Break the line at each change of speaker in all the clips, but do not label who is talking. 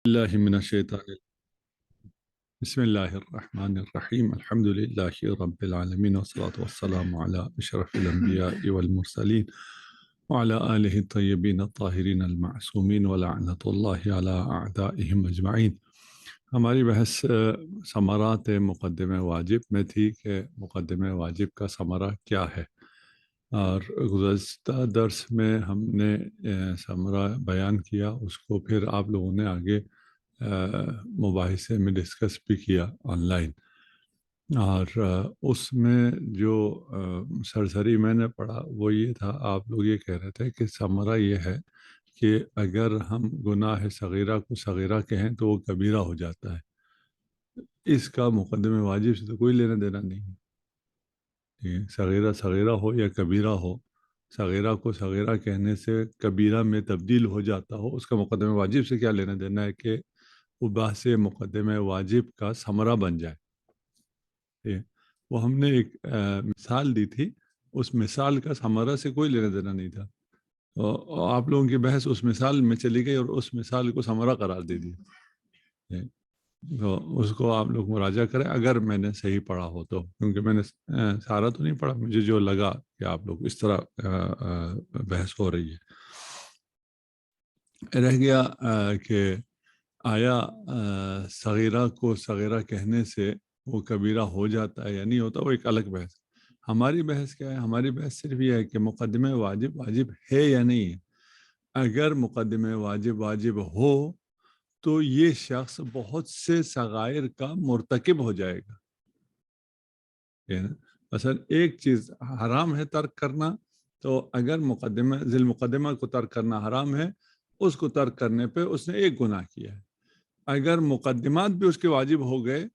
اللہ من الشیطان بسم اللہ الرحمن الرحیم الحمد للہ رب العالمین والصلاة والسلام علی اشرف الانبیاء والمرسلین وعلی آلہ الطیبین الطاہرین المعصومین ولعنۃ اللہ علی اعدائہم اجمعین۔ ہماری بحث ثمرات مقدمہ واجب میں تھی کہ مقدمہ واجب کا ثمرہ کیا ہے، اور گزشتہ درس میں ہم نے ثمرہ بیان کیا، اس کو پھر آپ لوگوں نے آگے مباحثے میں ڈسکس بھی کیا آن لائن، اور اس میں جو سرسری میں نے پڑھا وہ یہ تھا، آپ لوگ یہ کہہ رہے تھے کہ ثمرہ یہ ہے کہ اگر ہم گناہ صغیرہ کو صغیرہ کہیں تو وہ کبیرہ ہو جاتا ہے، اس کا مقدمہ واجب سے تو کوئی لینا دینا نہیں ہے۔ صغیرہ صغیرہ ہو یا کبیرہ ہو، صغیرہ کو صغیرہ کہنے سے کبیرہ میں تبدیل ہو جاتا ہو، اس کا مقدمہ واجب سے کیا لینا دینا ہے کہ وہ بحث مقدمہ واجب کا ثمرہ بن جائے۔ وہ ہم نے ایک مثال دی تھی، اس مثال کا ثمرہ سے کوئی لینا دینا نہیں تھا، آپ لوگوں کی بحث اس مثال میں چلی گئی اور اس مثال کو ثمرہ قرار دے دی، تو اس کو آپ لوگ مراجعہ کریں اگر میں نے صحیح پڑھا ہو تو، کیونکہ میں نے سارا تو نہیں پڑھا، مجھے جو لگا کہ آپ لوگ اس طرح بحث ہو رہی ہے۔ رہ گیا کہ آیا صغیرہ کو صغیرہ کہنے سے وہ کبیرہ ہو جاتا ہے یا نہیں ہوتا، وہ ایک الگ بحث۔ ہماری بحث کیا ہے؟ ہماری بحث صرف یہ ہے کہ مقدمہ واجب واجب ہے یا نہیں ہے۔ اگر مقدمہ واجب واجب ہو تو یہ شخص بہت سے صغائر کا مرتکب ہو جائے گا۔ مثلا ایک چیز حرام ہے ترک کرنا، تو اگر مقدمہ ذیل مقدمہ کو ترک کرنا حرام ہے، اس کو ترک کرنے پہ اس نے ایک گناہ کیا ہے۔ اگر مقدمات بھی اس کے واجب ہو گئے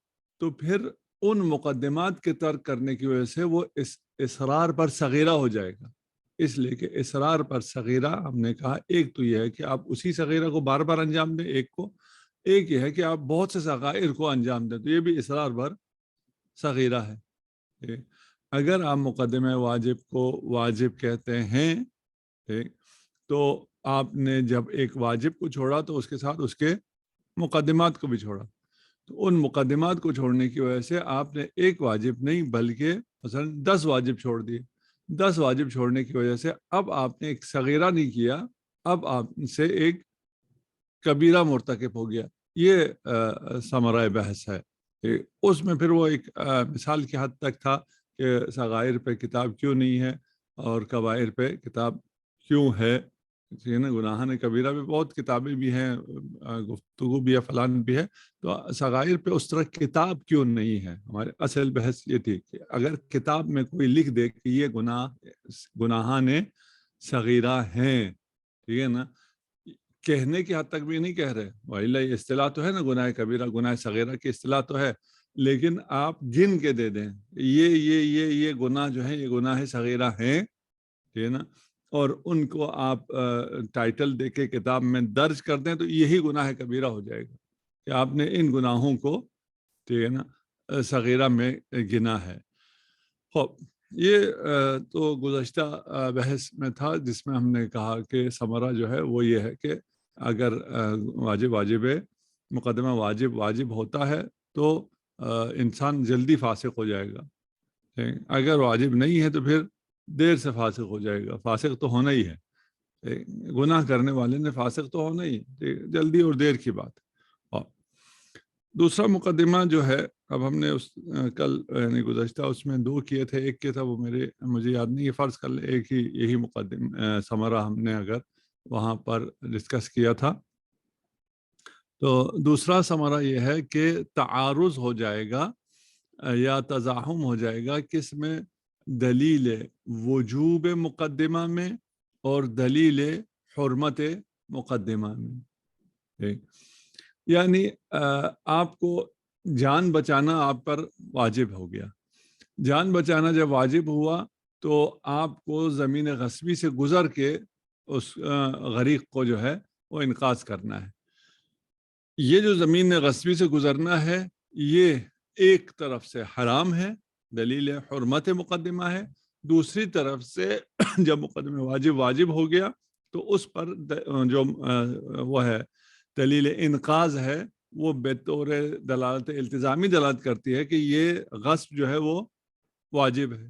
تو پھر ان مقدمات کے ترک کرنے کی وجہ سے وہ اصرار پر صغیرہ ہو جائے گا۔ اس لیے کہ اصرار پر صغیرہ ہم نے کہا، ایک تو یہ ہے کہ آپ اسی صغیرہ کو بار بار انجام دیں، ایک یہ ہے کہ آپ بہت سے صغائر کو انجام دیں، تو یہ بھی اصرار پر صغیرہ ہے۔ اگر آپ مقدمہ واجب کو واجب کہتے ہیں تو آپ نے جب ایک واجب کو چھوڑا تو اس کے ساتھ اس کے مقدمات کو بھی چھوڑا، تو ان مقدمات کو چھوڑنے کی وجہ سے آپ نے ایک واجب نہیں بلکہ مثلا 10 واجب چھوڑ دیے۔ 10 واجب چھوڑنے کی وجہ سے اب آپ نے ایک صغیرہ نہیں کیا، اب آپ سے ایک کبیرہ مرتکب ہو گیا۔ یہ ثمرہ بحث ہے۔ اس میں پھر وہ ایک مثال کی حد تک تھا کہ صغائر پہ کتاب کیوں نہیں ہے اور کبائر پہ کتاب کیوں ہے۔ گناہ کبیرہ پہ بہت کتابیں بھی ہیں، گفتگو بھی ہے، فلان بھی ہے، تو صغائر پہ اس طرح کتاب کیوں نہیں ہے۔ ہمارے اصل بحث یہ تھی کہ اگر کتاب میں کوئی لکھ دے کہ یہ گناہان صغیرہ ہیں، ٹھیک ہے نا، کہنے کی حد تک بھی نہیں کہہ رہے، وَإِلَّا یہ اصطلاح تو ہے نا، گناہ کبیرہ گناہ صغیرہ کی اصطلاح تو ہے، لیکن آپ گن کے دے دیں یہ گناہ جو ہے یہ گناہ صغیرہ ہیں، ٹھیک ہے نا، اور ان کو آپ ٹائٹل دے کے کتاب میں درج کر دیں تو یہی گناہ کبیرہ ہو جائے گا کہ آپ نے ان گناہوں کو، ٹھیک ہے نا، صغیرہ میں گنا ہے۔ خوب، یہ تو گزشتہ بحث میں تھا جس میں ہم نے کہا کہ ثمرہ جو ہے وہ یہ ہے کہ اگر واجب ہے، مقدمہ واجب ہوتا ہے تو انسان جلدی فاسق ہو جائے گا، اگر واجب نہیں ہے تو پھر دیر سے فاسق ہو جائے گا۔ فاسق تو ہونا ہی ہے، گناہ کرنے والے نے فاسق تو ہونا ہی، جلدی اور دیر کی بات۔ اور دوسرا مقدمہ جو ہے، اب ہم نے کل یعنی گزشتہ اس میں 2 کیے تھے، ایک کیا تھا وہ مجھے یاد نہیں ہے، فرض کر لیں ایک ہی یہی مقدمہ ثمرہ ہم نے اگر وہاں پر ڈسکس کیا تھا، تو دوسرا ثمرہ یہ ہے کہ تعارض ہو جائے گا یا تزاحم ہو جائے گا کس میں؟ دلیل وجوب مقدمہ میں اور دلیل حرمت مقدمہ میں۔ یعنی آپ کو جان بچانا آپ پر واجب ہو گیا، جان بچانا جب واجب ہوا تو آپ کو زمین غصبی سے گزر کے اس غریق کو جو ہے وہ انقاذ کرنا ہے۔ یہ جو زمین غصبی سے گزرنا ہے یہ ایک طرف سے حرام ہے، دلیل حرمت مقدمہ ہے، دوسری طرف سے جب مقدمہ واجب ہو گیا تو اس پر جو وہ ہے دلیل انقاذ ہے وہ بطور دلالت التزامی دلالت کرتی ہے کہ یہ غصب جو ہے وہ واجب ہے.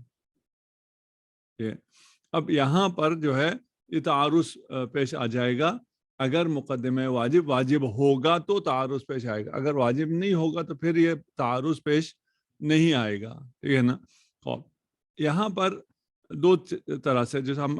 اب یہاں پر جو ہے یہ تعارض پیش آ جائے گا. اگر مقدمہ واجب ہوگا تو تعارض پیش آئے گا, اگر واجب نہیں ہوگا تو پھر یہ تعارض پیش نہیں آئے گا. ٹھیک ہے نا. یہاں پر دو طرح سے, جیسے ہم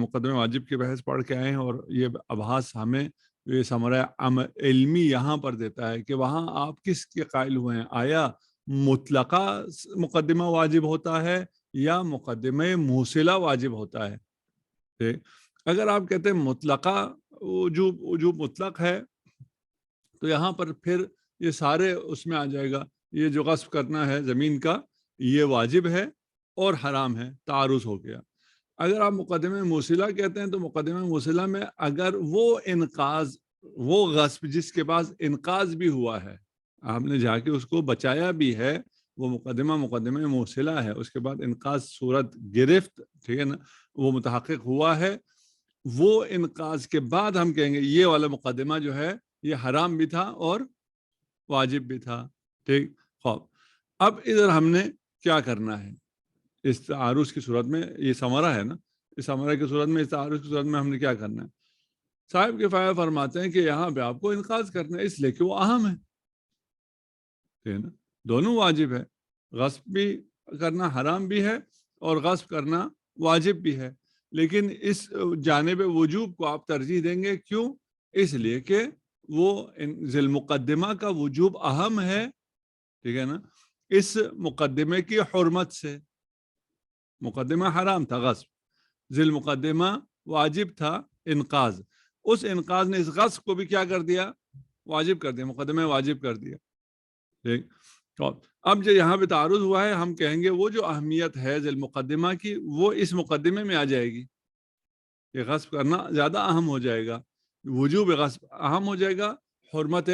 مقدمہ واجب کی بحث پڑھ کے آئے ہیں, اور یہ ابحاث ہمیں یہ ثمرہ علمی یہاں پر دیتا ہے کہ وہاں آپ کس کے قائل ہوئے ہیں, آیا مطلقہ مقدمہ واجب ہوتا ہے یا مقدمہ موصلہ واجب ہوتا ہے. اگر آپ کہتے ہیں مطلقہ وجوب مطلق ہے تو یہاں پر پھر یہ سارے اس میں آ جائے گا. یہ جو غصب کرنا ہے زمین کا یہ واجب ہے اور حرام ہے, تعارض ہو گیا. اگر آپ مقدمہ موصلہ کہتے ہیں تو مقدمہ موصلہ میں اگر وہ انقاذ, وہ غصب جس کے پاس انقاذ بھی ہوا ہے, آپ نے جا کے اس کو بچایا بھی ہے, وہ مقدمہ موصلہ ہے, اس کے بعد انقاذ صورت گرفت, ٹھیک ہے نا, وہ متحقق ہوا ہے, وہ انقاذ کے بعد ہم کہیں گے یہ والا مقدمہ جو ہے یہ حرام بھی تھا اور واجب بھی تھا. ٹھیک. خوب اب ادھر ہم نے کیا کرنا ہے اس تعارض کی صورت میں, یہ ثمرہ ہے نا, اس ثمرہ کی صورت میں, اس تعارض کی صورت میں ہم نے کیا کرنا ہے. صاحب کفایہ فرماتے ہیں کہ یہاں پہ آپ کو انقاذ کرنا ہے اس لیے کہ وہ اہم ہے. ٹھیک ہے نا, دونوں واجب ہے, غصب بھی کرنا حرام بھی ہے اور غصب کرنا واجب بھی ہے, لیکن اس جانب وجوب کو آپ ترجیح دیں گے. کیوں؟ اس لیے کہ وہ ذی المقدمہ کا وجوب اہم ہے. ٹھیک ہے نا, اس مقدمے کی حرمت سے. مقدمہ حرام تھا غصب, ذی المقدمہ واجب تھا انقاذ, اس انقاذ نے اس غصب کو بھی کیا کر دیا, واجب کر دیا, مقدمہ واجب کر دیا. ٹھیک. اب جو یہاں پہ تعارض ہوا ہے ہم کہیں گے وہ جو اہمیت ہے ذی المقدمہ کی وہ اس مقدمے میں آ جائے گی, کہ غصب کرنا زیادہ اہم ہو جائے گا, وجوب غصب اہم ہو جائے گا حرمت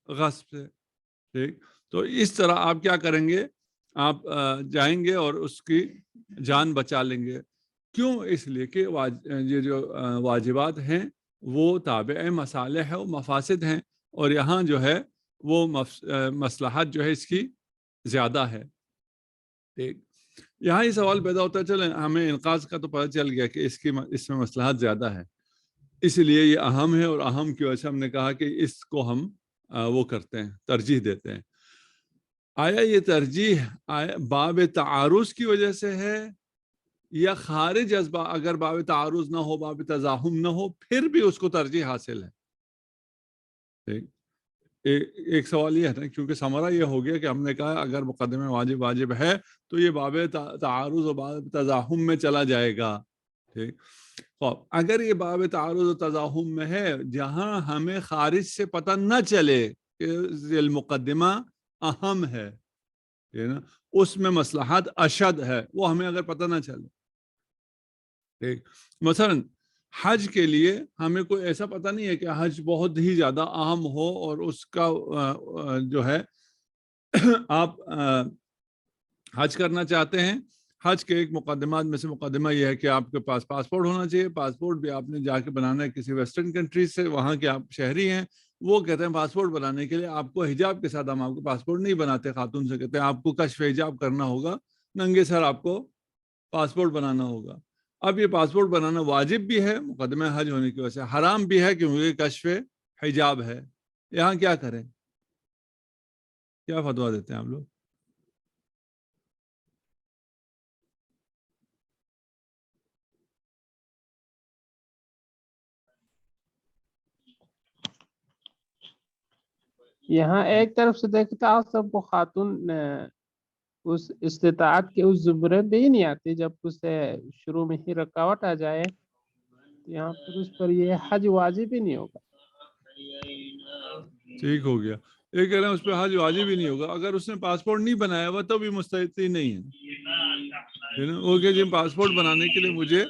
غصب سے. ٹھیک. تو اس طرح آپ کیا کریں گے, آپ جائیں گے اور اس کی جان بچا لیں گے. کیوں؟ اس لیے کہ یہ جو واجبات ہیں وہ تابع مصالح و مفاسد ہیں, اور یہاں جو ہے وہ مصلحت جو ہے اس کی زیادہ ہے. ٹھیک. یہاں یہ سوال پیدا ہوتا ہے, چلیں ہمیں انقاذ کا تو پتہ چل گیا کہ اس میں مصلحت زیادہ ہے, اس لیے یہ اہم ہے, اور اہم کی وجہ سے ہم نے کہا کہ اس کو ہم وہ کرتے ہیں, ترجیح دیتے ہیں. آیا یہ ترجیح باب تعارض کی وجہ سے ہے یا خارج از اگر باب تعارض نہ ہو, باب تزاحم نہ ہو, پھر بھی اس کو ترجیح حاصل ہے. ٹھیک. ایک سوال یہ ہے نا, کیونکہ ثمرہ یہ ہو گیا کہ ہم نے کہا اگر مقدمہ واجب ہے تو یہ باب تعارض و باب تزاحم میں چلا جائے گا. ٹھیک. اگر یہ باب تعارض و تزاحم میں ہے جہاں ہمیں خارج سے پتہ نہ چلے کہ المقدمہ اہم ہے نا, اس میں مصلحت اشد ہے, وہ ہمیں اگر پتہ نہ چلے. ٹھیک. مثلا حج کے لیے ہمیں کوئی ایسا پتہ نہیں ہے کہ حج بہت ہی زیادہ اہم ہو, اور اس کا جو ہے آپ حج کرنا چاہتے ہیں. حج کے ایک مقدمات میں سے مقدمہ یہ ہے کہ آپ کے پاس پاسپورٹ ہونا چاہیے. پاسپورٹ بھی آپ نے جا کے بنانا ہے کسی ویسٹرن کنٹری سے, وہاں کے آپ شہری ہیں, وہ کہتے ہیں پاسپورٹ بنانے کے لیے آپ کو حجاب کے ساتھ, ہم آپ کو پاسپورٹ نہیں بناتے, خاتون سے کہتے ہیں آپ کو کشف حجاب کرنا ہوگا, ننگے سر آپ کو پاسپورٹ بنانا ہوگا. اب یہ پاسپورٹ بنانا واجب بھی ہے مقدمہ حج ہونے کی وجہ سے, حرام بھی ہے کیونکہ کشف حجاب ہے. یہاں کیا کریں, کیا فتویٰ دیتے ہیں آپ لوگ؟
یہاں ایک طرف سے دیکھتا ہوں سب کو خاتون اس استطاعت کے اس زمرے میں ہی نہیں آتی, جب اسے شروع میں ہی رکاوٹ آ جائے یہاں پر اس پر یہ حج واجب ہی نہیں ہوگا.
ٹھیک ہو گیا. یہ کہہ رہے ہیں اس پہ حج واجب ہی نہیں ہوگا, اگر اس نے پاسپورٹ نہیں بنایا ہوا تو بھی مستحقی نہیں ہے. وہ کہ جی پاسپورٹ بنانے کے لیے مجھے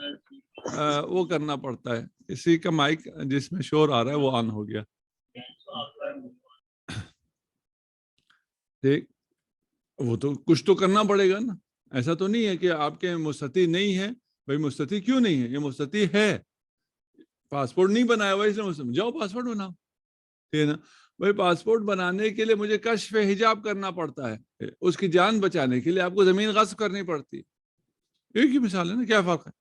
وہ کرنا پڑتا ہے. اسی کا مائک جس میں شور آ رہا ہے وہ آن ہو گیا. ٹھیک. وہ تو کچھ تو کرنا پڑے گا نا, ایسا تو نہیں ہے کہ آپ کے مستطیع نہیں ہے. بھائی مستطیع کیوں نہیں ہے, یہ مستطیع ہے, پاسپورٹ نہیں بنایا ہوا اس لیے مسلم، جاؤ پاسپورٹ بناؤ، ٹھیک ہے نا بھائی. پاسپورٹ بنانے کے لیے مجھے کشف حجاب کرنا پڑتا ہے، اس کی جان بچانے کے لیے آپ کو زمین غصب کرنی پڑتی ہے. ایک ہی مثال ہے نا، کیا فرق ہے؟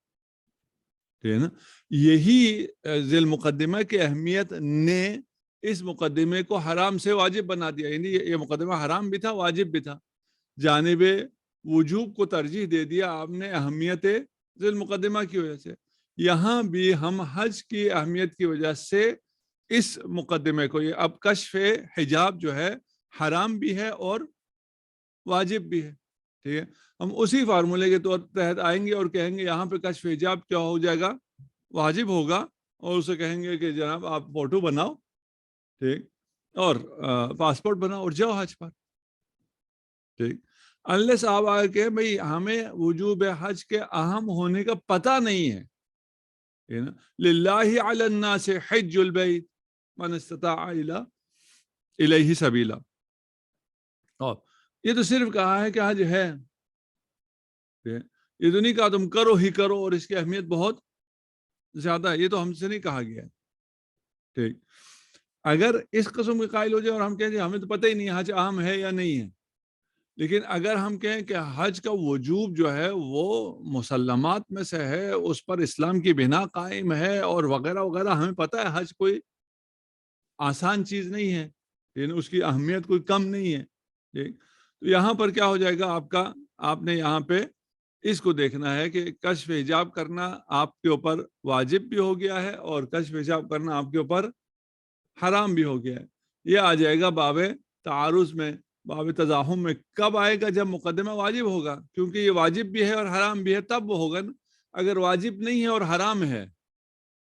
ٹھیک ہے نا. یہی ذی المقدمہ کی اہمیت نے اس مقدمے کو حرام سے واجب بنا دیا. یعنی یہ مقدمہ حرام بھی تھا، واجب بھی تھا. جانب وجوب کو ترجیح دے دیا آپ نے اہمیت ذی المقدمہ کی وجہ سے. یہاں بھی ہم حج کی اہمیت کی وجہ سے اس مقدمے کو، یہ اب کشف حجاب جو ہے حرام بھی ہے اور واجب بھی ہے. ٹھیک ہے، ہم اسی فارمولے کے تحت آئیں گے اور کہیں گے یہاں پہ کشف حجاب کیا ہو جائے گا، واجب ہوگا، اور اسے کہیں گے کہ جناب آپ فوٹو بناؤ، ٹھیک، اور پاسپورٹ بناؤ اور جاؤ حج پر. ٹھیک، انلیس آپ آگے کہ بھئی ہمیں وجوب حج کے اہم ہونے کا پتہ نہیں ہے. للہ علی الناس حج البیت من استطاع الیہ سبیلا. اور یہ تو صرف کہا ہے کہ حج ہے، یہ تو نہیں کہا تم کرو ہی کرو اور اس کی اہمیت بہت زیادہ ہے. یہ تو ہم سے نہیں کہا گیا ہے. ٹھیک، اگر اس قسم کے قائل ہو جائے اور ہم کہیں ہمیں تو پتہ ہی نہیں حج عام ہے یا نہیں ہے، لیکن اگر ہم کہیں کہ حج کا وجوب جو ہے وہ مسلمات میں سے ہے، اس پر اسلام کی بنا قائم ہے اور وغیرہ وغیرہ، ہمیں پتہ ہے حج کوئی آسان چیز نہیں ہے، یعنی اس کی اہمیت کوئی کم نہیں ہے. تو یہاں پر کیا ہو جائے گا آپ نے یہاں پہ اس کو دیکھنا ہے کہ کشف حجاب کرنا آپ کے اوپر واجب بھی ہو گیا ہے اور کشف حجاب کرنا آپ کے اوپر حرام بھی ہو گیا ہے. یہ آ جائے گا باب تعارض میں، باب تزاحم میں. کب آئے گا؟ جب مقدمہ واجب ہوگا، کیونکہ یہ واجب بھی ہے اور حرام بھی ہے، تب وہ ہوگا نا. اگر واجب نہیں ہے اور حرام ہے،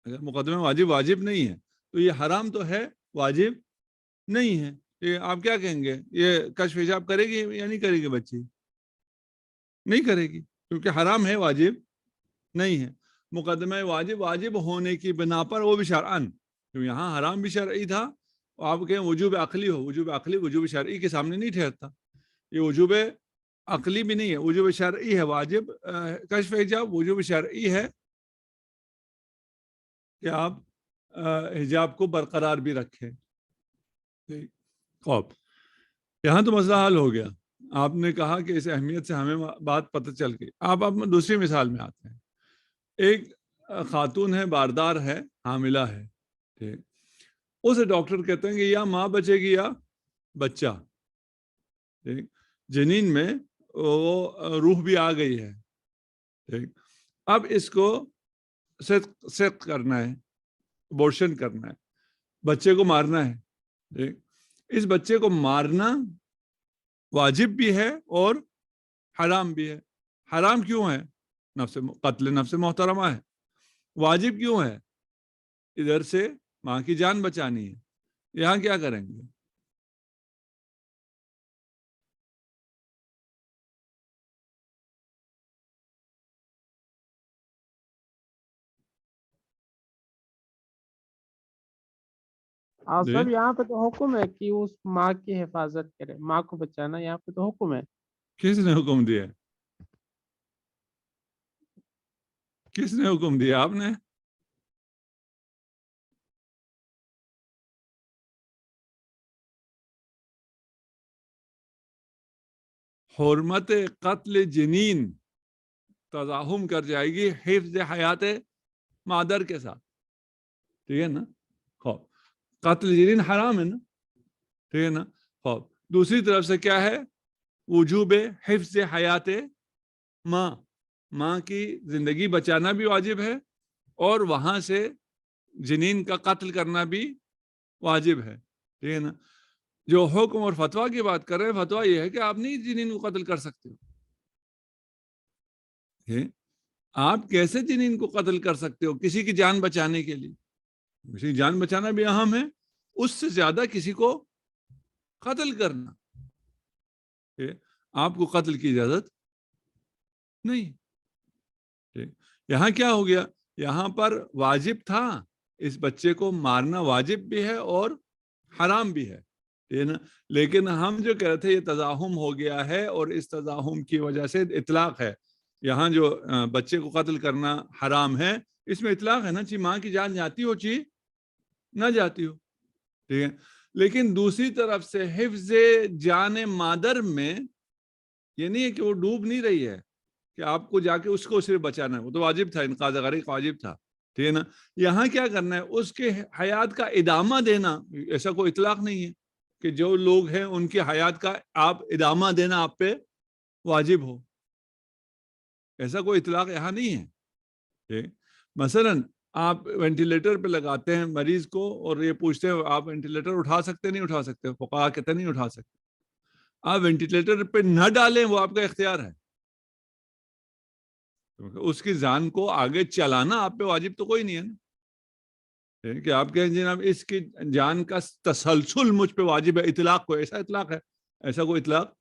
اگر مقدمہ واجب نہیں ہے تو یہ حرام تو ہے، واجب نہیں ہے. یہ آپ کیا کہیں گے، یہ کشف حجاب کرے گی یا نہیں کرے گی؟ بچی نہیں کرے گی، کیونکہ حرام ہے، واجب نہیں ہے. مقدمہ واجب ہونے کی بنا پر وہ بھی شرعن، کیونکہ یہاں حرام بھی شرعی تھا. آپ کہیں وجوب عقلی ہو، وجوب عقلی وجوب شرعی کے سامنے نہیں ٹھہرتا. یہ وجوب عقلی بھی نہیں ہے، وجوب شرعی ہے. واجب کشف حجاب وجوب شرعی ہے کہ آپ حجاب کو برقرار بھی رکھیں. خوب، یہاں تو مسئلہ حل ہو گیا. آپ نے کہا کہ اس اہمیت سے ہمیں بات پتہ چل گئی. آپ دوسری مثال میں آتے ہیں. ایک خاتون ہے، باردار ہے، حاملہ ہے. ٹھیک، اسے ڈاکٹر کہتے ہیں کہ یا ماں بچے گی یا بچہ. ٹھیک، جنین میں وہ روح بھی آ گئی ہے. ٹھیک، اب اس کو صدق کرنا ہے، ابورشن کرنا ہے، بچے کو مارنا ہے. ٹھیک، اس بچے کو مارنا واجب بھی ہے اور حرام بھی ہے. حرام کیوں ہے؟ قتل نفس محترمہ ہے. واجب کیوں ہے؟ ادھر سے ماں کی جان بچانی ہے. یہاں کیا کریں گے؟
سب یہاں پہ تو حکم ہے کہ اس ماں کی حفاظت کرے، ماں کو بچانا یہاں پہ تو حکم ہے.
کس نے حکم دیا؟ کس نے حکم دیا؟ آپ نے؟ حرمت قتل جنین تزاحم کر جائے گی حفظ حیات مادر کے ساتھ. ٹھیک ہے نا؟ خوب، قتل جنین حرام ہے نا، ٹھیک ہے نا. خوب، دوسری طرف سے کیا ہے؟ وجوب حفظ حیات ماں کی زندگی بچانا بھی واجب ہے اور وہاں سے جنین کا قتل کرنا بھی واجب ہے. ٹھیک ہے نا. جو حکم اور فتویٰ کی بات کر رہے ہیں، فتویٰ یہ ہے کہ آپ نہیں جنین کو قتل کر سکتے. آپ کیسے جنین کو قتل کر سکتے ہو کسی کی جان بچانے کے لیے؟ کسی کی جان بچانا بھی اہم ہے، اس سے زیادہ کسی کو قتل کرنا. آپ کو قتل کی اجازت نہیں. یہاں کیا ہو گیا؟ یہاں پر واجب تھا، اس بچے کو مارنا واجب بھی ہے اور حرام بھی ہے. لیکن ہم جو کہہ رہے تھے یہ تزاحم ہو گیا ہے اور اس تزاحم کی وجہ سے اطلاق ہے. یہاں جو بچے کو قتل کرنا حرام ہے اس میں اطلاق ہے نا، چی ماں کی جان جاتی ہو چی نہ جاتی ہو، ٹھیک ہے. لیکن دوسری طرف سے حفظ جان مادر میں یہ نہیں ہے کہ وہ ڈوب نہیں رہی ہے کہ آپ کو جا کے اس کو صرف بچانا ہے، وہ تو واجب تھا، انقاذ غریق واجب تھا، ٹھیک ہے نا. یہاں کیا کرنا ہے، اس کے حیات کا ادامہ دینا. ایسا کوئی اطلاق نہیں ہے کہ جو لوگ ہیں ان کی حیات کا آپ ادامہ دینا آپ پہ واجب ہو، ایسا کوئی اطلاق یہاں نہیں ہے. مثلا آپ وینٹیلیٹر پہ لگاتے ہیں مریض کو اور یہ پوچھتے ہیں آپ وینٹیلیٹر اٹھا سکتے نہیں اٹھا سکتے، فقہا کہتے نہیں اٹھا سکتے. آپ وینٹیلیٹر پہ نہ ڈالیں وہ آپ کا اختیار ہے، اس کی جان کو آگے چلانا آپ پہ واجب تو کوئی نہیں ہے نا کہ آپ کہیں جناب اس کی جان کا تسلسل مجھ پہ واجب ہے. اطلاق کو ایسا اطلاق ہے، ایسا کوئی اطلاق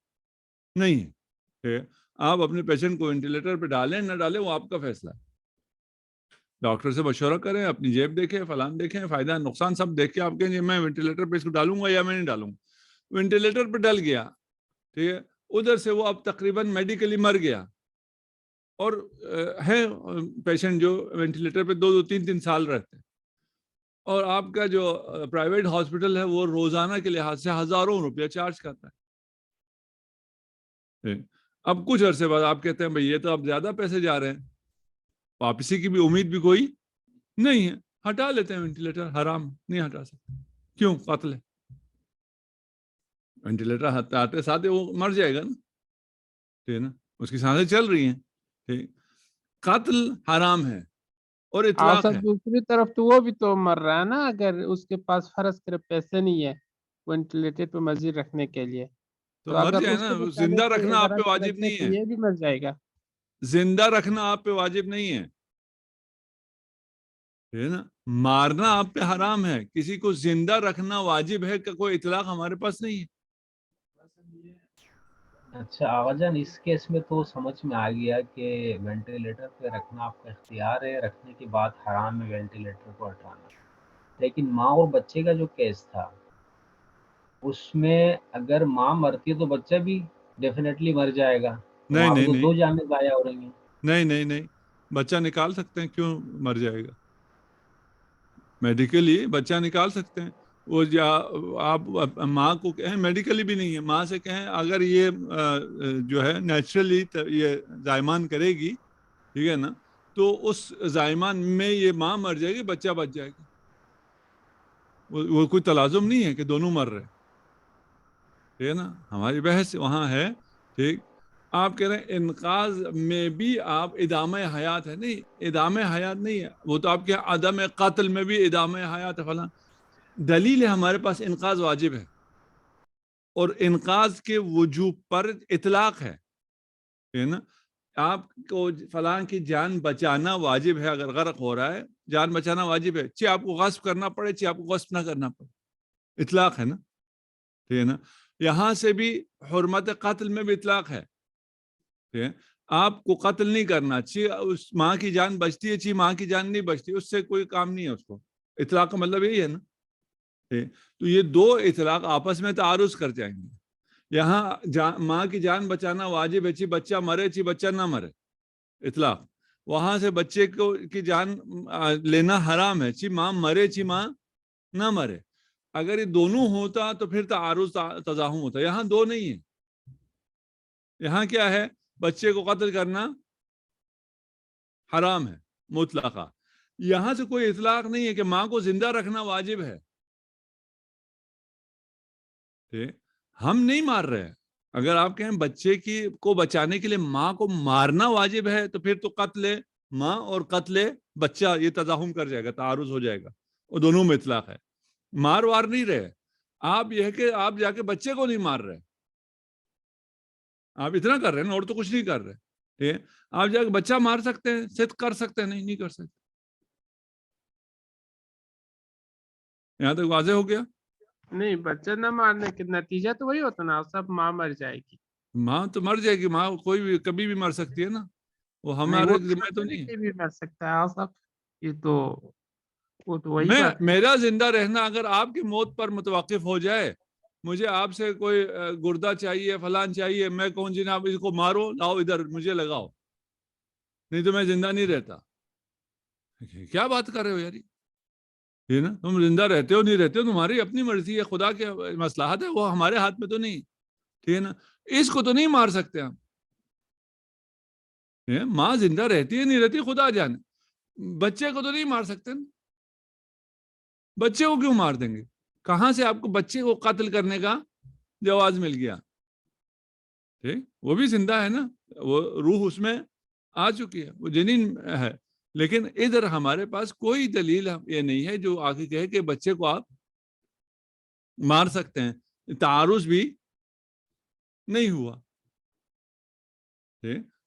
نہیں ہے. آپ اپنے پیشنٹ کو وینٹیلیٹر پہ ڈالیں نہ ڈالیں وہ آپ کا فیصلہ ہے. ڈاکٹر سے مشورہ کریں، اپنی جیب دیکھیں، فلان دیکھیں، فائدہ نقصان سب دیکھ کے آپ کہیں میں وینٹیلیٹر پہ اس کو ڈالوں گا یا میں نہیں ڈالوں گا. وینٹیلیٹر پہ ڈل گیا، ٹھیک ہے، ادھر سے وہ اب تقریباً میڈیکلی مر گیا، اور ہے پیشنٹ جو وینٹیلیٹر پہ 2-3 سال رہتے ہیں، اور آپ کا جو پرائیویٹ ہاسپٹل ہے وہ روزانہ کے لحاظ سے ہزاروں روپیہ چارج کرتا ہے. اب کچھ عرصے بعد آپ کہتے ہیں بھئی یہ تو اب زیادہ پیسے جا رہے ہیں، واپسی کی بھی امید بھی کوئی نہیں ہے، ہٹا لیتے ہیں وینٹیلیٹر. حرام نہیں ہٹا سکتے، کیوں؟ قتل ہے. وینٹیلیٹر ہٹاتے ساتھ وہ مر جائے گا نا، ٹھیک ہے نا، اس کی سانسیں چل رہی ہیں. ٹھیک، قتل حرام ہے اور اطلاق ہے.
دوسری طرف تو وہ بھی تو مر رہا ہے نا، اگر اس کے پاس فرض کرے پیسے نہیں ہے وینٹیلیٹر پہ مزید رکھنے کے لیے،
تو
تو
مر
اگر
جائے
اس
نا،
کو بچانے
زندہ
کی
رکھنا آپ پہ
اگر ہم
واجب
رکھیں
نہیں
تو
ہے،
یہ بھی مر جائے گا.
زندہ رکھنا آپ پہ واجب نہیں ہے، ٹھیک ہے نا. مارنا آپ پہ حرام ہے، کسی کو زندہ رکھنا واجب ہے کہ کوئی اطلاق ہمارے پاس نہیں ہے.
اچھا آغا جان، اس کیس میں تو سمجھ میں آ گیا کہ وینٹیلیٹر پہ رکھنا آپ کا اختیار ہے، رکھنے کے بعد حرام ہے وینٹیلیٹر کو ہٹانا. لیکن ماں اور بچے کا جو کیس تھا اس میں اگر ماں مرتی ہے تو بچہ بھی ڈیفینیٹلی مر جائے گا، تو
نہیں
وہاں پہ
نہیں
تو
نہیں
2 جانیں ضائع ہو رہی ہیں.
نہیں، بچہ نکال سکتے ہیں، کیوں مر جائے گا؟ میڈیکلی بچہ نکال سکتے ہیں. وہ آپ ماں کو کہیں، میڈیکلی بھی نہیں ہے، ماں سے کہیں اگر یہ جو ہے نیچرلی یہ زائمان کرے گی، ٹھیک ہے نا، تو اس زائمان میں یہ ماں مر جائے گی، بچہ بچ جائے گا. وہ کوئی تلازم نہیں ہے کہ دونوں مر رہے، ٹھیک ہے نا. ہماری بحث وہاں ہے. ٹھیک، آپ کہہ رہے ہیں انقاذ میں بھی آپ ادامہ حیات ہے، نہیں، ادامہ حیات نہیں ہے وہ تو آپ کے عدم قتل میں بھی ادامہ حیات ہے. فلاں دلیل ہے ہمارے پاس انقاذ واجب ہے اور انقاذ کے وجوب پر اطلاق ہے نا. آپ کو فلاں کی جان بچانا واجب ہے، اگر غرق ہو رہا ہے جان بچانا واجب ہے، چاہے آپ کو غصب کرنا پڑے چاہے آپ کو غصب نہ کرنا پڑے، اطلاق ہے نا، ٹھیک ہے نا. یہاں سے بھی حرمت قتل میں بھی اطلاق ہے. ٹھیک ہے، آپ کو قتل نہیں کرنا چاہیے، اس ماں کی جان بچتی ہے چاہیے ماں کی جان نہیں بچتی، اس سے کوئی کام نہیں ہے اس کو. اطلاق کا مطلب یہی ہے نا. تو یہ دو اطلاق آپس میں تعارض کر جائیں گے. یہاں ماں کی جان بچانا واجب ہے چی بچہ مرے چی بچہ نہ مرے، اطلاق. وہاں سے بچے کو کی جان لینا حرام ہے چی ماں مرے چی ماں نہ مرے. اگر یہ دونوں ہوتا تو پھر تعارض تزاحم ہوتا. یہاں دو نہیں ہے، یہاں کیا ہے، بچے کو قتل کرنا حرام ہے مطلقہ. یہاں سے کوئی اطلاق نہیں ہے کہ ماں کو زندہ رکھنا واجب ہے. ہم نہیں مار رہے. اگر آپ کہیں بچے کو بچانے کے لیے ماں کو مارنا واجب ہے تو پھر تو قتل ماں اور قتل بچہ یہ تزاحم کر جائے گا، تعارض ہو جائے گا. وہ دونوں میں اطلاق ہے. مار وار نہیں رہے آپ، یہ ہے کہ آپ جا کے بچے کو نہیں مار رہے، آپ اتنا کر رہے ہیں اور تو کچھ نہیں کر رہے. آپ جا کے بچہ مار سکتے ہیں، صدق کر سکتے ہیں؟ نہیں کر سکتے. یہاں تک واضح ہو گیا.
نہیں، بچہ نہ مارنے کے نتیجہ تو وہی ہوتا نا، سب ماں مر جائے گی.
ماں تو مر جائے گی، ماں کوئی بھی کبھی بھی مر سکتی ہے نا، وہ
نہیں،
ہمارے
وہ
ذمہ تو نہیں ہے.
بھی مر سکتا ہے صاحب، یہ تو وہ تو وہی بات ہے.
میرا زندہ رہنا اگر آپ کی موت پر متوقف ہو جائے، مجھے آپ سے کوئی گردہ چاہیے فلان چاہیے، میں کہوں جناب اس کو مارو لاؤ ادھر مجھے لگاؤ، نہیں تو میں زندہ نہیں رہتا. کیا بات کر رہے ہو یار, یہ نا تم زندہ رہتے ہو نہیں رہتے ہو تمہاری اپنی مرضی ہے, خدا کے مصلحت ہے, وہ ہمارے ہاتھ میں تو نہیں, ٹھیک ہے نا. اس کو تو نہیں مار سکتے ہم, ماں زندہ رہتی ہے نہیں رہتی خدا جانے. بچے کو تو نہیں مار سکتے نا, بچے کو کیوں مار دیں گے؟ کہاں سے آپ کو بچے کو قتل کرنے کا جواز مل گیا؟ ٹھیک, وہ بھی زندہ ہے نا, وہ روح اس میں آ چکی ہے, وہ جنین ہے. لیکن ادھر ہمارے پاس کوئی دلیل یہ نہیں ہے جو آگے کہے کہ بچے کو آپ مار سکتے ہیں. تعارض بھی نہیں ہوا.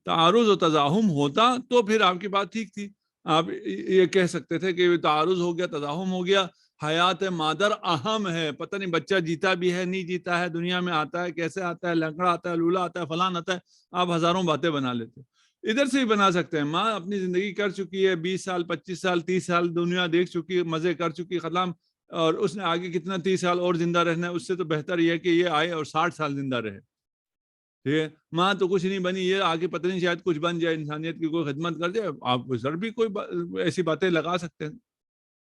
تعارض و تزاحم ہوتا تو پھر آپ کی بات ٹھیک تھی, آپ یہ کہہ سکتے تھے کہ تعارض ہو گیا, تزاحم ہو گیا, حیات مادر اہم ہے, پتہ نہیں بچہ جیتا بھی ہے نہیں جیتا ہے, دنیا میں آتا ہے کیسے آتا ہے, لنگڑا آتا ہے, لولا آتا ہے, فلان آتا ہے. آپ ہزاروں باتیں بنا لیتے. ادھر سے ہی بنا سکتے ہیں. ماں اپنی زندگی کر چکی ہے, 20 سال 25 سال 30 سال دنیا دیکھ چکی ہے, مزے کر چکی ختم, اور اس نے آگے کتنا 30 سال اور زندہ رہنا ہے. اس سے تو بہتر یہ ہے کہ یہ آئے اور 60 سال زندہ رہے. ٹھیک ہے, ماں تو کچھ نہیں بنی, یہ آگے پتہ نہیں شاید کچھ بن جائے, انسانیت کی کوئی خدمت کر جائے. آپ سر بھی کوئی ایسی باتیں لگا سکتے ہیں,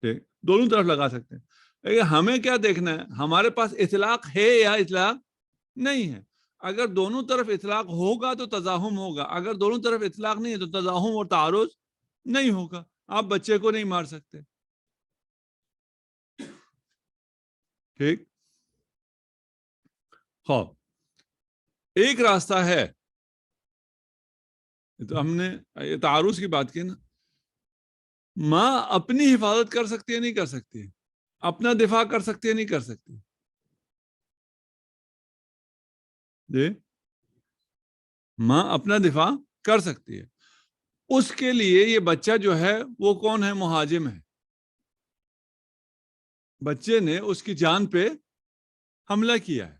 ٹھیک, دونوں طرف لگا سکتے ہیں. لیکن ہمیں کیا دیکھنا ہے, ہمارے پاس اطلاق ہے یا اطلاق نہیں ہے. اگر دونوں طرف اطلاق ہوگا تو تزاحم ہوگا, اگر دونوں طرف اطلاق نہیں ہے تو تزاحم اور تعارض نہیں ہوگا. آپ بچے کو نہیں مار سکتے. ٹھیک, ہاں ایک راستہ ہے, تو ہم نے یہ تعارض کی بات کی نا, ماں اپنی حفاظت کر سکتی ہے نہیں کر سکتی, اپنا دفاع کر سکتی ہے نہیں کر سکتی. جی, ماں اپنا دفاع کر سکتی ہے. اس کے لیے یہ بچہ جو ہے وہ کون ہے؟ مہاجم ہے. بچے نے اس کی جان پہ حملہ کیا ہے.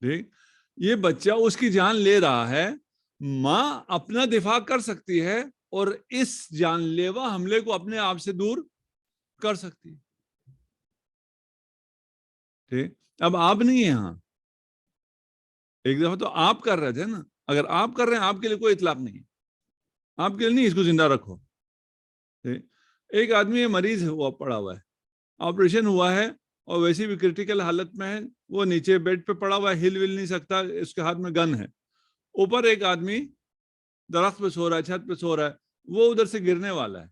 ٹھیک, یہ بچہ اس کی جان لے رہا ہے, ماں اپنا دفاع کر سکتی ہے اور اس جان لیوا حملے کو اپنے آپ سے دور کر سکتی ہے. ٹھیک, اب آپ نہیں ہیں یہاں, ایک دفعہ تو آپ کر رہے تھے نا. اگر آپ کر رہے ہیں آپ کے لیے کوئی اطلاق نہیں ہے, آپ کے لیے نہیں, اس کو زندہ رکھو. ایک آدمی مریض ہوا پڑا ہوا ہے, آپریشن ہوا ہے اور ویسی بھی کرٹیکل حالت میں ہے, وہ نیچے بیڈ پہ پڑا ہوا ہے, ہل ول نہیں سکتا, اس کے ہاتھ میں گن ہے. اوپر ایک آدمی درخت پہ سو رہا ہے, چھت پہ سو رہا ہے, وہ ادھر سے گرنے والا ہے.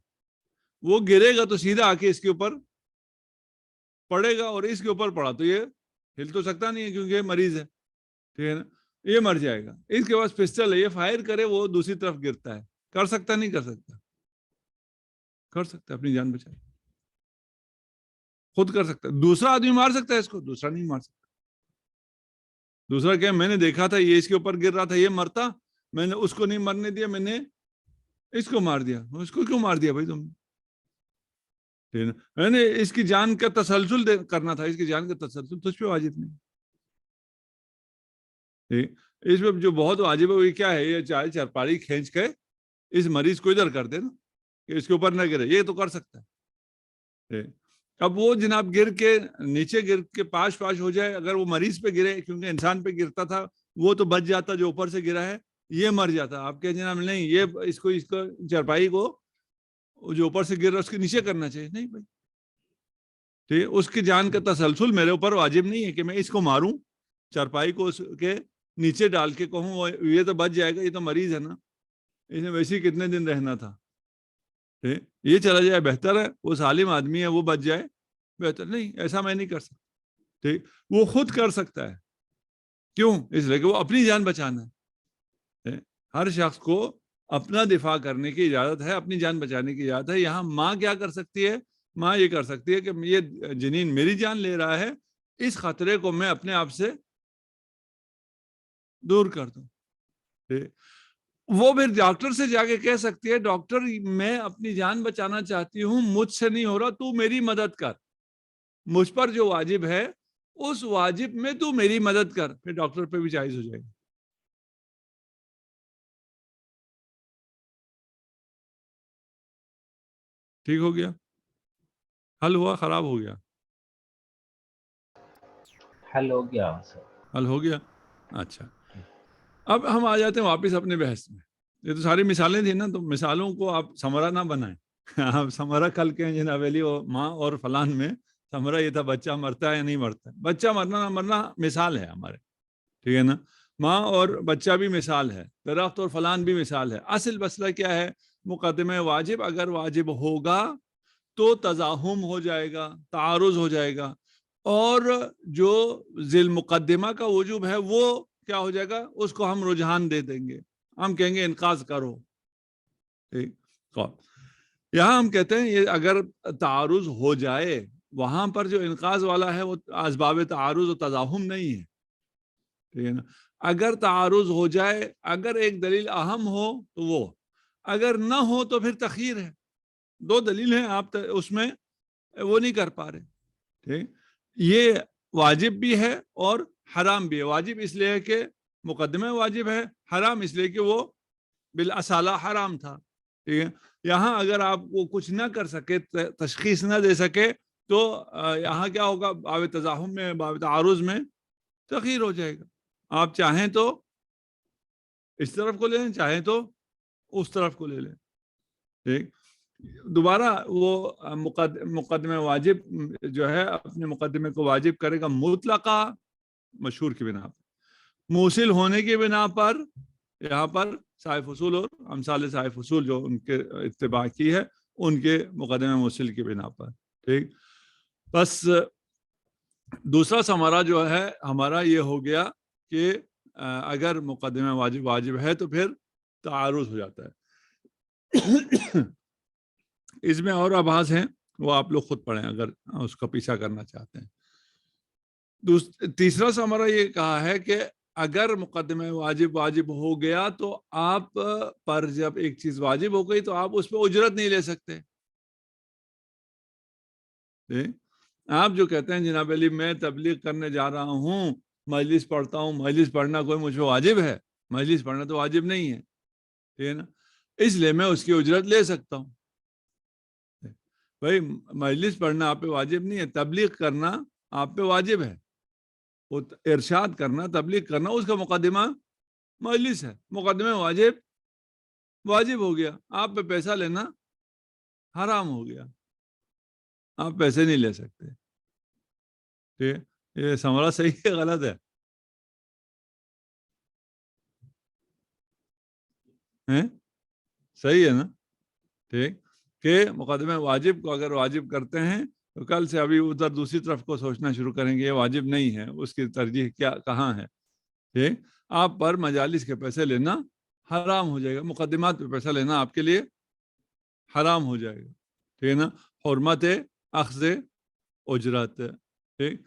وہ گرے گا تو سیدھا آ کے اس کے اوپر پڑے گا, اور اس کے اوپر پڑا تو یہ ہل تو سکتا نہیں ہے کیونکہ یہ مریض ہے. ٹھیک ہے نا, یہ مر جائے گا. اس کے پاس پسٹل ہے, یہ فائر کرے وہ دوسری طرف گرتا ہے. کر سکتا نہیں کر سکتا؟ کر سکتا ہے, اپنی جان بچائے, خود کر سکتا ہے. دوسرا آدمی مار سکتا ہے اس کو؟ دوسرا نہیں مار سکتا. دوسرا کیا, میں نے دیکھا تھا یہ اس کے اوپر گر رہا تھا, یہ مرتا, میں نے اس کو نہیں مرنے دیا, میں نے اس کو مار دیا. اس کو کیوں مار دیا بھائی تم نے؟ میں نے اس کی جان کا تسلسل کرنا تھا, اس کی جان کا تسلسل تجھ پہ واجب نہیں. اس میں جو بہت واجب ہے وہ کیا ہے, یہ چارپائی کھینچ کے اس مریض کو ادھر کر دے نا, کہ اس کے اوپر نہ گرے. یہ تو کر سکتا ہے. اب وہ جناب گر کے نیچے گر کے پاش ہو جائے, اگر وہ مریض پہ گرے, کیونکہ انسان پہ گرتا تھا, وہ تو بچ جاتا جو اوپر سے گرا ہے, یہ مر جاتا. آپ کہ جناب نہیں, یہ اس کو چارپائی کو جو اوپر سے گر رہا ہے اس کے نیچے کرنا چاہیے. نہیں بھائی, ٹھیک, اس کی جان کا تسلسل میرے اوپر واجب نہیں ہے کہ میں اس کو ماروں, چارپائی کو اس کے نیچے ڈال کے کہوں یہ تو بچ جائے گا, یہ تو مریض ہے نا, اس نے ویسے ہی کتنے دن رہنا تھا, یہ چلا جائے بہتر ہے. وہ سالم آدمی ہے, وہ بچ جائے بہتر. نہیں, ایسا میں نہیں کر سکتا. ٹھیک, وہ خود کر سکتا ہے. کیوں؟ اس لیے کہ وہ اپنی جان بچانا ہے. ہر شخص کو اپنا دفاع کرنے کی اجازت ہے, اپنی جان بچانے کی اجازت ہے. یہاں ماں کیا کر سکتی ہے؟ ماں یہ کر سکتی ہے کہ یہ جنین میری جان لے رہا ہے, اس خطرے کو میں اپنے آپ سے دور کر دوں. وہ پھر ڈاکٹر سے جا کے کہہ سکتی ہے, ڈاکٹر میں اپنی جان بچانا چاہتی ہوں, مجھ سے نہیں ہو رہا, تو میری مدد کر. مجھ پر جو واجب ہے اس واجب میں تو میری مدد کر. پھر ڈاکٹر پہ بھی جائز ہو جائے گا. ٹھیک ہو گیا؟ حل ہوا خراب ہو گیا؟
حل ہو گیا سر.
حل ہو گیا. اچھا, اب ہم آ جاتے ہیں واپس اپنے بحث میں. یہ تو ساری مثالیں تھیں نا, تو مثالوں کو آپ سمرا نہ بنائیں. آپ سمرا کل کے ہیں جناب علی ماں اور فلان میں سمرا یہ تھا بچہ مرتا ہے یا نہیں مرتا ہے. بچہ مرنا نہ مرنا مثال ہے ہمارے, ٹھیک ہے نا. ماں اور بچہ بھی مثال ہے, درخت اور فلان بھی مثال ہے. اصل مسئلہ کیا ہے؟ مقدمہ واجب اگر واجب ہوگا تو تزاحم ہو جائے گا, تعارض ہو جائے گا, اور جو ذیل مقدمہ کا وجوب ہے وہ کیا ہو جائے گا, اس کو ہم رجحان دے دیں گے, ہم کہیں گے انقاذ کرو. یہاں ہم کہتے ہیں یہ اگر تعارض ہو جائے, وہاں پر جو انقاذ والا ہے وہ اسباب تعارض و تزاحم نہیں ہے, ٹھیک ہے نا. اگر تعارض ہو جائے, اگر ایک دلیل اہم ہو تو وہ, اگر نہ ہو تو پھر تخیر ہے. دو دلیل ہیں, آپ اس میں وہ نہیں کر پا رہے, ٹھیک. یہ واجب بھی ہے اور حرام بھی ہے. واجب اس لیے کہ مقدمہ واجب ہے, حرام اس لیے کہ وہ بالاصالہ حرام تھا, ٹھیک ہے. یہاں اگر آپ وہ کچھ نہ کر سکے, تشخیص نہ دے سکے, تو یہاں کیا ہوگا, باب تزاحم میں, باب تعارض میں تخیر ہو جائے گا. آپ چاہیں تو اس طرف کو لے لیں, چاہیں تو اس طرف کو لے لیں, ٹھیک. دوبارہ وہ مقدمہ واجب جو ہے اپنے مقدمے کو واجب کرے گا مطلقہ مشہور کی بنا پر, موصل ہونے کی بنا پر. یہاں پر صاحب فصول اور امثال صاحب فصول جو ان کے اتباع کی ہے, ان کے مقدمہ موصل کی بنا پر, ٹھیک. بس دوسرا ثمرہ جو ہے ہمارا یہ ہو گیا کہ اگر مقدمہ واجب ہے تو پھر تعارض ہو جاتا ہے. اس میں اور ابحاث ہیں, وہ آپ لوگ خود پڑھیں اگر اس کا پیچھا کرنا چاہتے ہیں. تیسرا ثمرہ یہ کہا ہے کہ اگر مقدمہ واجب ہو گیا تو آپ پر جب ایک چیز واجب ہو گئی تو آپ اس پہ اجرت نہیں لے سکتے. آپ جو کہتے ہیں جناب علی میں تبلیغ کرنے جا رہا ہوں, مجلس پڑھتا ہوں, مجلس پڑھنا کوئی مجھ پہ واجب ہے؟ مجلس پڑھنا تو واجب نہیں ہے, ٹھیک ہے نا, اس لیے میں اس کی اجرت لے سکتا ہوں. بھائی مجلس پڑھنا آپ پہ واجب نہیں ہے, تبلیغ کرنا آپ پہ واجب ہے. وہ ارشاد کرنا, تبلیغ کرنا, اس کا مقدمہ مجلس ہے. مقدمہ واجب ہو گیا, آپ پہ پیسہ لینا حرام ہو گیا, آپ پیسے نہیں لے سکتے. ٹھیک, یہ ثمرہ صحیح ہے غلط ہے؟ صحیح ہے نا, ٹھیک. کہ مقدمہ واجب کو اگر واجب کرتے ہیں تو کل سے ابھی ادھر دوسری طرف کو سوچنا شروع کریں گے, یہ واجب نہیں ہے, اس کی ترجیح کہاں ہے. ٹھیک, آپ پر مجالس کے پیسے لینا حرام ہو جائے گا, مقدمات پہ پیسہ لینا آپ کے لیے حرام ہو جائے گا, ٹھیک ہے نا. حرمت اخذ اجرت, ٹھیک.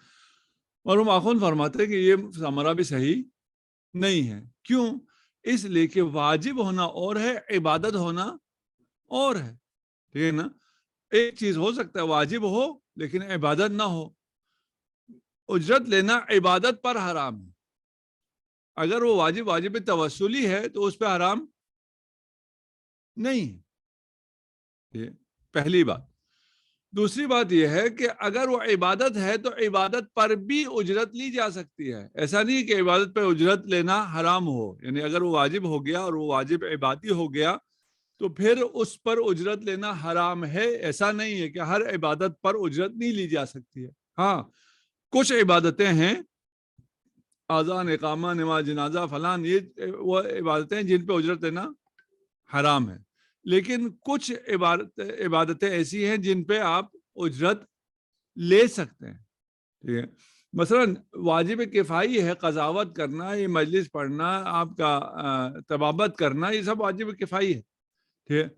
اور ہم آخون فرماتے ہیں کہ یہ ثمرہ بھی صحیح نہیں ہے. کیوں؟ اس لیے کہ واجب ہونا اور ہے, عبادت ہونا اور ہے, ٹھیک ہے نا. ایک چیز ہو سکتا ہے واجب ہو لیکن عبادت نہ ہو. اجرت لینا عبادت پر حرام ہے. اگر وہ واجب توسلی ہے تو اس پہ حرام نہیں ہے, پہلی بات. دوسری بات یہ ہے کہ اگر وہ عبادت ہے تو عبادت پر بھی اجرت لی جا سکتی ہے. ایسا نہیں کہ عبادت پہ اجرت لینا حرام ہو, یعنی اگر وہ واجب ہو گیا اور وہ واجب عبادی ہو گیا تو پھر اس پر اجرت لینا حرام ہے. ایسا نہیں ہے کہ ہر عبادت پر اجرت نہیں لی جا سکتی ہے. ہاں, کچھ عبادتیں ہیں, اذان, اقامہ, نماز جنازہ, فلان, یہ وہ عبادتیں جن پہ اجرت لینا حرام ہے. لیکن کچھ عبادتیں ایسی ہیں جن پہ آپ اجرت لے سکتے ہیں. ٹھیک ہے, مثلا واجب کفائی ہے قضاوت کرنا, یہ مجلس پڑھنا, آپ کا طبابت کرنا, یہ سب واجب کفائی ہے. ٹھیک ہے,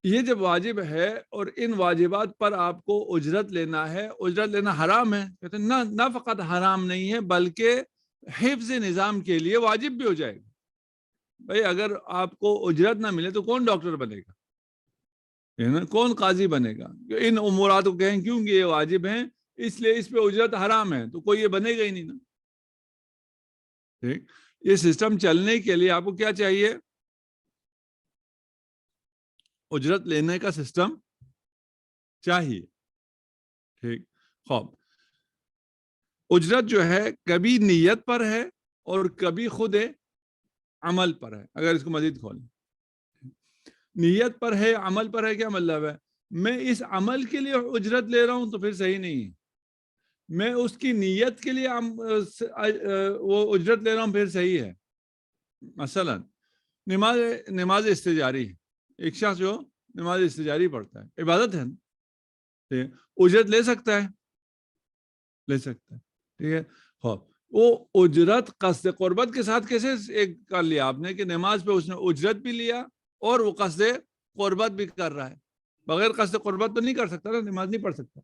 یہ جب واجب ہے اور ان واجبات پر آپ کو اجرت لینا ہے, اجرت لینا حرام ہے. کہتے ہیں نہ فقط حرام نہیں ہے بلکہ حفظ نظام کے لیے واجب بھی ہو جائے گا. بھائی اگر آپ کو اجرت نہ ملے تو کون ڈاکٹر بنے گا, کون قاضی بنے گا؟ ان امورات کو کہیں کیونکہ یہ واجب ہیں اس لیے اس پہ اجرت حرام ہے, تو کوئی یہ بنے گا ہی نہیں نا. ٹھیک, یہ سسٹم چلنے کے لیے آپ کو کیا چاہیے؟ اجرت لینے کا سسٹم چاہیے. ٹھیک, خوب اجرت جو ہے کبھی نیت پر ہے اور کبھی خود عمل پر ہے. اگر اس کو مزید کھولیں, نیت پر ہے، عمل پر ہے، کیا مطلب ہے؟ میں اس عمل کے لیے اجرت لے رہا ہوں تو پھر صحیح نہیں ہے، میں اس کی نیت کے لیے وہ اجرت لے رہا ہوں پھر صحیح ہے۔ مثلا نماز استجاری، ایک شخص جو نماز استجاری پڑھتا ہے، عبادت ہے نا، اجرت لے سکتا ہے، لے سکتا ہے، ٹھیک ہے۔ وہ اجرت قصد قربت کے ساتھ کیسے ایک کر لیا آپ نے کہ نماز پہ اس نے اجرت بھی لیا اور وہ قصد قربت بھی کر رہا ہے؟ بغیر قصد قربت تو نہیں کر سکتا نا، نماز نہیں پڑھ سکتا،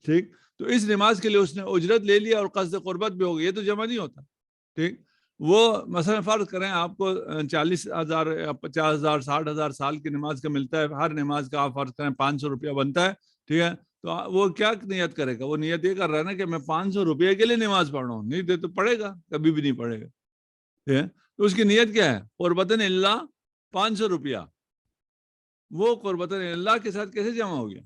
ٹھیک۔ تو اس نماز کے لیے اس نے اجرت لے لیا اور قصد قربت بھی ہو گئی، یہ تو جمع نہیں ہوتا، ٹھیک۔ وہ مثلا فرض کریں آپ کو 40,000 50,000 60,000 سال کی نماز کا ملتا ہے، ہر نماز کا آپ فرض کریں 500 روپیہ بنتا ہے، ٹھیک ہے۔ تو وہ کیا نیت کرے گا؟ وہ نیت یہ کر رہا ہے نا کہ میں 500 روپیہ کے لیے نماز پڑھ رہا ہوں، نہیں دے تو پڑھے گا، کبھی بھی نہیں پڑھے گا، ٹھیک ہے۔ تو اس کی نیت کیا ہے؟ قربتاً اللہ 500 روپیہ، وہ قربتاً اللہ کے ساتھ کیسے جمع ہو گیا؟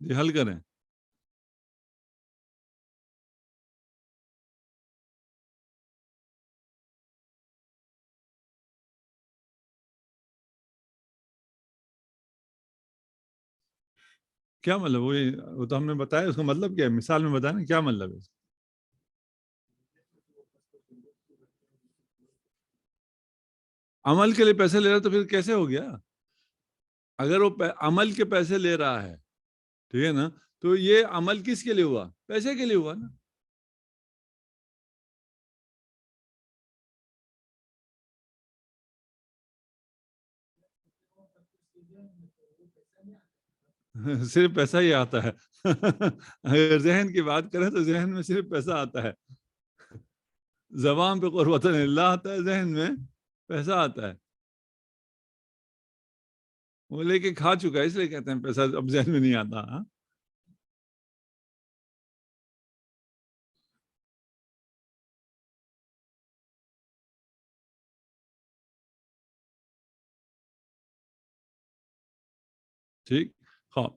یہ حل کریں۔ کیا مطلب؟ وہ تو ہم نے بتایا، اس کا مطلب کیا ہے؟ مثال میں بتایا نا کیا مطلب ہے؟ عمل کے لیے پیسے لے رہا تو پھر کیسے ہو گیا؟ اگر وہ عمل کے پیسے لے رہا ہے، ٹھیک ہے نا، تو یہ عمل کس کے لیے ہوا؟ پیسے کے لیے ہوا نا۔ صرف پیسہ ہی آتا ہے اگر ذہن کی بات کریں تو ذہن میں صرف پیسہ آتا ہے، زبان پہ قربتاً اللہ آتا ہے، ذہن میں پیسہ آتا ہے۔ وہ لے کے کھا چکا ہے اس لیے کہتے ہیں پیسہ اب ذہن میں نہیں آتا۔ ہاں ٹھیک۔ خواب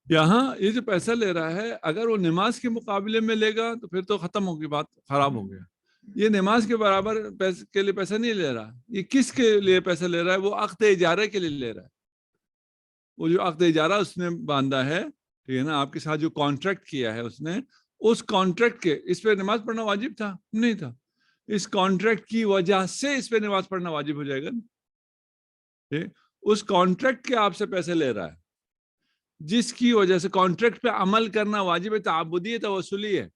یہاں یہ جو پیسہ لے رہا ہے، اگر وہ نماز کے مقابلے میں لے گا تو پھر تو ختم ہوگی بات، خراب ہو گیا۔ یہ نماز کے برابر کے لیے پیسہ نہیں لے رہا، یہ کس کے لیے پیسہ لے رہا ہے؟ وہ عقد اجارے کے لیے لے رہا ہے۔ وہ جو عقد اجارہ اس نے باندھا ہے، ٹھیک ہے نا، آپ کے ساتھ جو کانٹریکٹ کیا ہے اس نے، اس کانٹریکٹ کے اس پہ نماز پڑھنا واجب تھا؟ نہیں تھا۔ اس کانٹریکٹ کی وجہ سے اس پہ نماز پڑھنا واجب ہو جائے گا نا۔ اس کانٹریکٹ کے آپ سے پیسے لے رہا ہے، جس کی وجہ سے کانٹریکٹ پہ عمل کرنا واجب تعبدی ہے، توسلی ہے،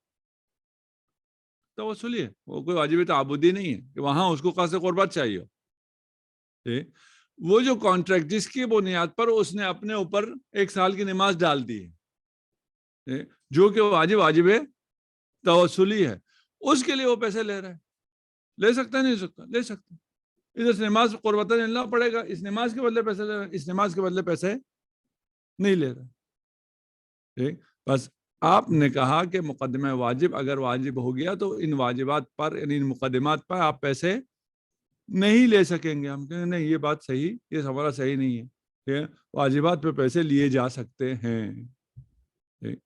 توسلی ہے، وہ کوئی واجب تعبدی نہیں ہے کہ وہاں اس کو قصد قربت چاہیے ہو۔ وہ جو کانٹریکٹ جس کی بنیاد پر اس نے اپنے اوپر 1 سال کی نماز ڈال دی ہے، جو کہ واجب توسلی ہے، اس کے لیے وہ پیسے لے رہا ہے۔ لے سکتا ہے نہیں سکتا؟ لے سکتا۔ ادھر سے نماز قربتاً اللہ پڑے گا، اس نماز کے بدلے پیسے لے رہا ہے، اس نماز کے بدلے پیسے نہیں لے رہا۔ ٹھیک، بس آپ نے کہا کہ مقدمہ واجب اگر واجب ہو گیا تو ان واجبات پر، یعنی ان مقدمات پر آپ پیسے نہیں لے سکیں گے۔ ہم کہیں نہیں، یہ بات صحیح، یہ ہمارا صحیح نہیں ہے، ٹھیک ہے، واجبات پہ پیسے لیے جا سکتے ہیں۔ ٹھیک،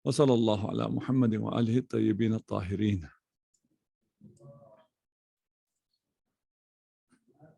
وصلی اللہ علی محمد وآلہ الطیبین الطاہرین۔